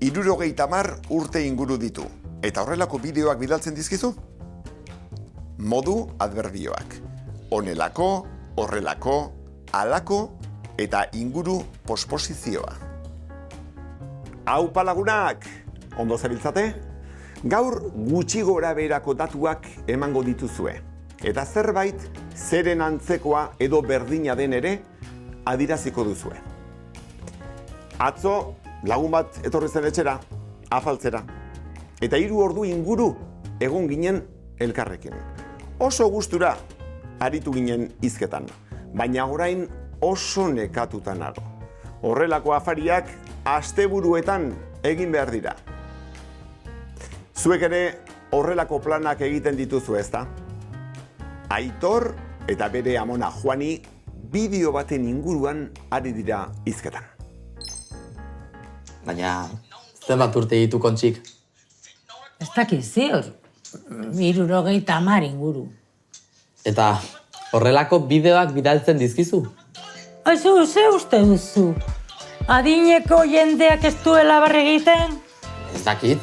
60 urte inguru ditu, eta horrelako bideoak bidaltzen dizkizu? Modu adverbioak. Honelako, horrelako, halako eta inguru posposizioa. Aupa lagunak, ondo zabiltzate? Gaur gutxi gora beherako datuak emango dituzue. Eta zerbait, zeren antzekoa edo berdina den ere, adiraziko duzue. Atzo, lagun bat etorri zen etxera, afaltzera. Eta 3 ordu inguru egon ginen elkarrekin. Oso gustura aritu ginen hizketan, baina orain oso nekatuta nago. Horrelako afariak asteburuetan egin behar dira. Zuek ere horrelako planak egiten dituzu, ezta? Aitor eta bere amona Juani bideo baten inguruan ari dira hizketan. Baina, zenbat urte ditu Kontxik? Ez dakit ziur, 70 inguru. Eta horrelako bideoak bidaltzen dizkizu? Aizu, ze uste duzu? Adineko jendeak ez duela barre egiten? Ez dakit.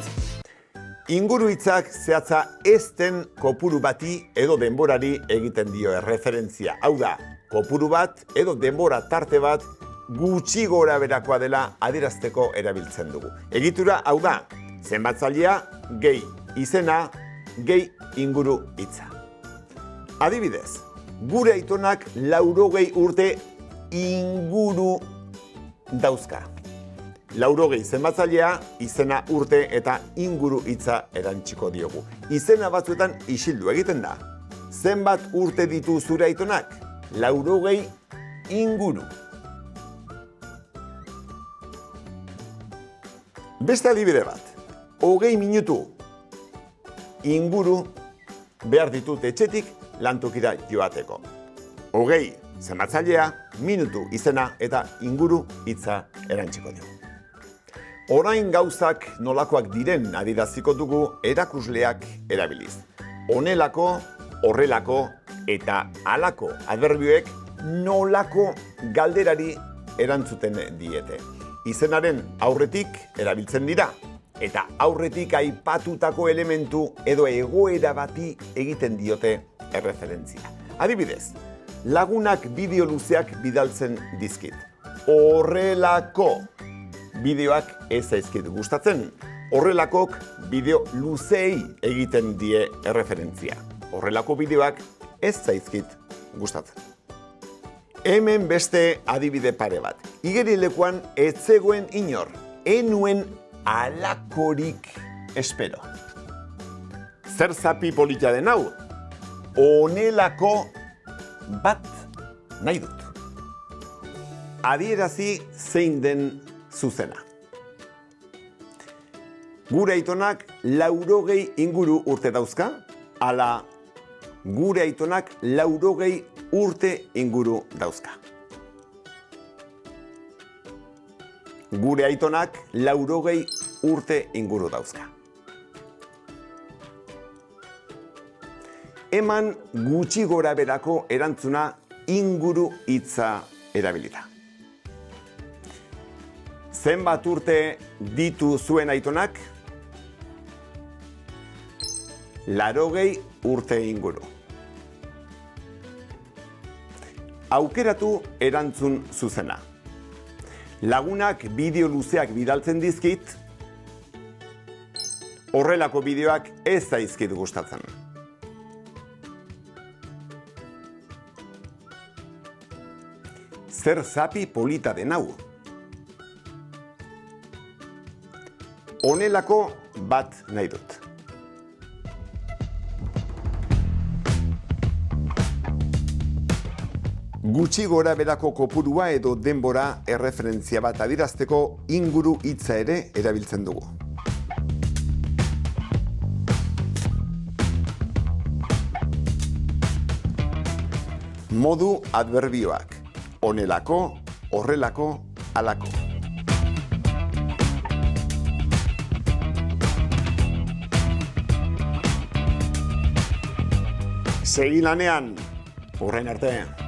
Inguru hitzak zehatza ez den kopuru bati edo denborari egiten dio erreferentzia. Hau da, kopuru bat edo denbora tarte bat gutxi gora berakoa dela adierazteko erabiltzen dugu. Egitura hau da, zenbatzailea gehi izena gehi inguru hitza. Adibidez, gure aitonak 80 urte inguru dauzka. 80 zenbatzailea, izena urte eta inguru hitza erantsiko diogu. Izena batzuetan isildu egiten da. Zenbat urte ditu zure aitonak? 80 inguru. Beste adibide bat. 20 minutu inguru behar ditut etxetik lantokira joateko. 20 zenbatzailea, minutu izena eta inguru hitza erantsiko dugu. Orain gauzak nolakoak diren adieraziko dugu erakusleak erabiliz. Honelako, horrelako eta halako adverbioek nolako galderari erantzuten diete. Izenaren aurretik erabiltzen dira, eta aurretik aipatutako elementu edo egoera bati egiten diote erreferentzia. Adibidez, lagunak bideo luzeak bidaltzen dizkit. Horrelako bideoak ez zaizkit gustatzen. Horrelakok bideo luzei egiten die erreferentzia. Horrelako bideoak ez zaizkit gustatzen. Hemen beste adibide pare bat. Igerilekuan ez zegoen inor, enuen alakorik espero. Zer zapi polita den hau? Honelako bat nahi dut. Adierazi zein den zuzena. Gure aitonak 80 inguru urte dauzka, ala gure aitonak 80 urte inguru dauzka. Gure aitonak 80 urte inguru dauzka. Eman gutxi gora berako erantzuna inguru hitza erabilita. Zenbat urte ditu zuen aitonak? 80 urte inguru. Aukeratu erantzun zuzena. Lagunak bideo luzeak bidaltzen dizkit, horrelako bideoak ez zaizkit gustatzen. Zer zapi polita den hau? Honelako bat nahi dut. Gutxi gora berako kopurua edo denbora erreferentzia bat adierazteko inguru hitza ere erabiltzen dugu. Modu adverbioak. Honelako, horrelako, halako. Segi lanean, horrein arte.